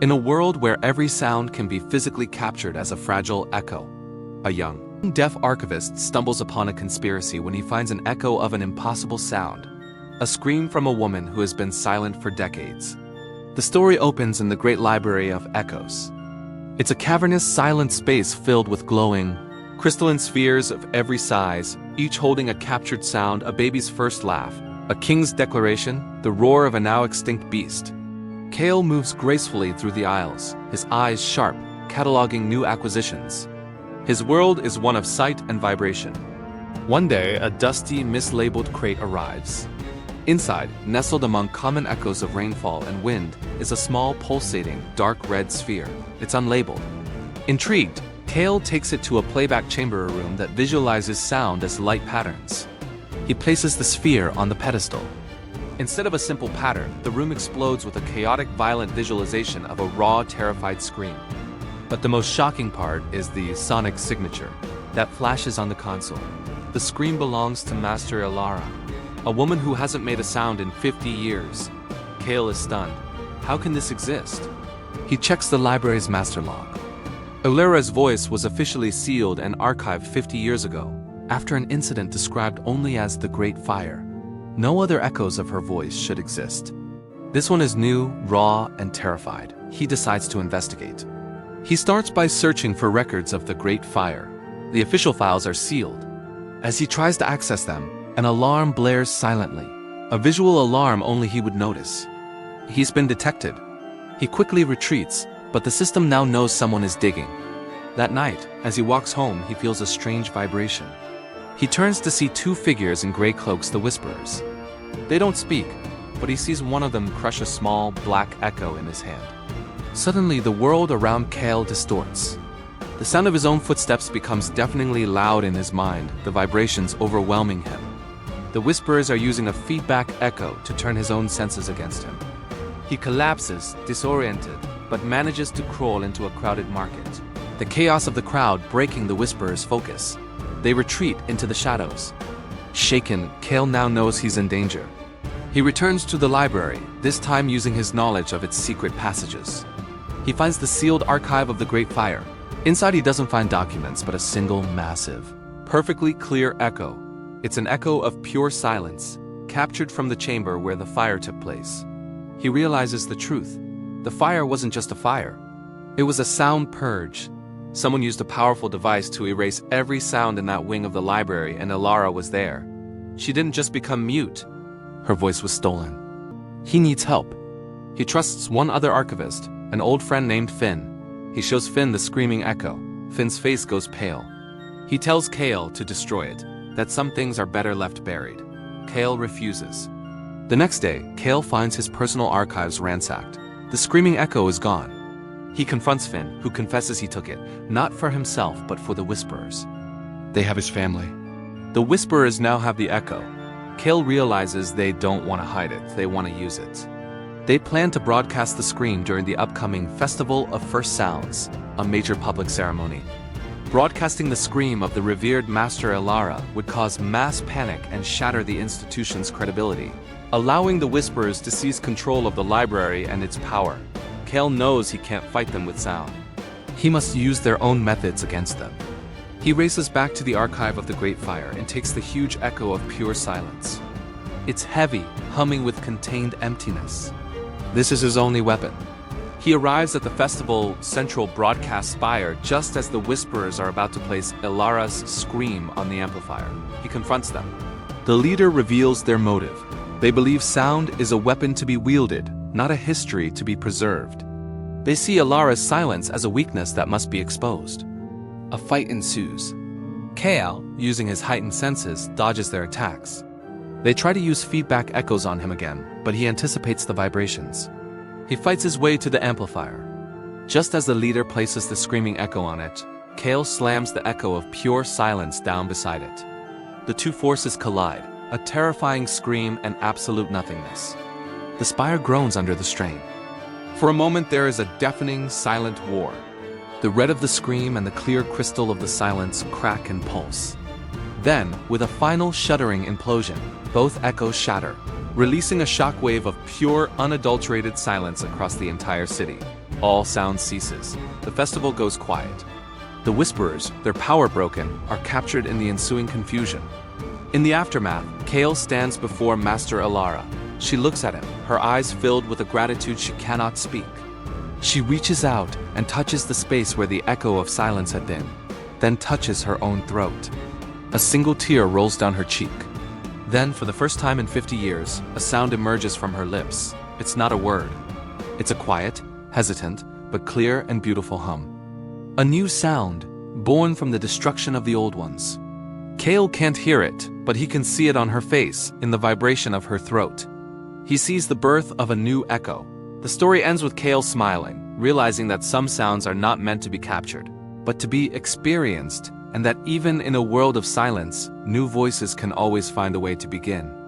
In a world where every sound can be physically captured as a fragile echo, a young, deaf archivist stumbles upon a conspiracy when he finds an echo of an impossible sound, a scream from a woman who has been silent for decades. The story opens in the great library of echoes. It's a cavernous, silent space filled with glowing, crystalline spheres of every size, each holding a captured sound, a baby's first laugh, a king's declaration, the roar of a now extinct beast. Kael moves gracefully through the aisles, his eyes sharp, cataloging new acquisitions. His world is one of sight and vibration. One day, a dusty, mislabeled crate arrives. Inside, nestled among common echoes of rainfall and wind, is a small, pulsating, dark red sphere. It's unlabeled. Intrigued, Kael takes it to a playback chamber room that visualizes sound as light patterns. He places the sphere on the pedestal. Instead of a simple pattern, the room explodes with a chaotic, violent visualization of a raw, terrified scream. But the most shocking part is the sonic signature that flashes on the console. The scream belongs to Master Elara, a woman who hasn't made a sound in 50 years. Kael is stunned. How can this exist? He checks the library's master log. Elara's voice was officially sealed and archived 50 years ago, after an incident described only as the Great Fire. No other echoes of her voice should exist. This one is new, raw, and terrified. He decides to investigate. He starts by searching for records of the Great Fire. The official files are sealed. As he tries to access them, an alarm blares silently, a visual alarm only he would notice. He's been detected. He quickly retreats, but the system now knows someone is digging. That night, as he walks home, he feels a strange vibration. He turns to see two figures in gray cloaks, the Whisperers. They don't speak, but he sees one of them crush a small, black echo in his hand. Suddenly, the world around Kael distorts. The sound of his own footsteps becomes deafeningly loud in his mind, the vibrations overwhelming him. The Whisperers are using a feedback echo to turn his own senses against him. He collapses, disoriented, but manages to crawl into a crowded market. The chaos of the crowd breaking the Whisperers' focus. They retreat into the shadows. Shaken, Kael now knows he's in danger. He returns to the library, this time using his knowledge of its secret passages. He finds the sealed archive of the Great Fire. Inside he doesn't find documents, but a single massive, perfectly clear echo. It's an echo of pure silence, captured from the chamber where the fire took place. He realizes the truth. The fire wasn't just a fire. It was a sound purge. Someone used a powerful device to erase every sound in that wing of the library, and Elara was there. She didn't just become mute. Her voice was stolen. He needs help. He trusts one other archivist, an old friend named Finn. He shows Finn the screaming echo. Finn's face goes pale. He tells Kael to destroy it, that some things are better left buried. Kael refuses. The next day, Kael finds his personal archives ransacked. The screaming echo is gone. He confronts Finn, who confesses he took it, not for himself but for the Whisperers. They have his family. The Whisperers now have the echo. Kael realizes they don't want to hide it, they want to use it. They plan to broadcast the scream during the upcoming Festival of First Sounds, a major public ceremony. Broadcasting the scream of the revered Master Elara would cause mass panic and shatter the institution's credibility, allowing the Whisperers to seize control of the library and its power. Kael knows he can't fight them with sound. He must use their own methods against them. He races back to the archive of the Great Fire and takes the huge echo of pure silence. It's heavy, humming with contained emptiness. This is his only weapon. He arrives at the festival central broadcast spire just as the Whisperers are about to place Elara's scream on the amplifier. He confronts them. The leader reveals their motive. They believe sound is a weapon to be wielded, not a history to be preserved. They see Elara's silence as a weakness that must be exposed. A fight ensues. Kael, using his heightened senses, dodges their attacks. They try to use feedback echoes on him again, but he anticipates the vibrations. He fights his way to the amplifier. Just as the leader places the screaming echo on it, Kael slams the echo of pure silence down beside it. The two forces collide, a terrifying scream and absolute nothingness. The spire groans under the strain. For a moment there is a deafening, silent war. The red of the scream and the clear crystal of the silence crack and pulse. Then, with a final shuddering implosion, both echoes shatter, releasing a shockwave of pure, unadulterated silence across the entire city. all sound ceases. The festival goes quiet. The whisperers, their power broken, are captured in the ensuing confusion. In the aftermath, Kael stands before Master Elara. She looks at him, her eyes filled with a gratitude she cannot speak. She reaches out and touches the space where the echo of silence had been, then touches her own throat. A single tear rolls down her cheek. Then, for the first time in 50 years, a sound emerges from her lips. It's not a word. It's a quiet, hesitant, but clear and beautiful hum. A new sound, born from the destruction of the old ones. Kael can't hear it, but he can see it on her face, in the vibration of her throat. He sees the birth of a new echo. The story ends with Kael smiling, realizing that some sounds are not meant to be captured, but to be experienced, and that even in a world of silence, new voices can always find a way to begin.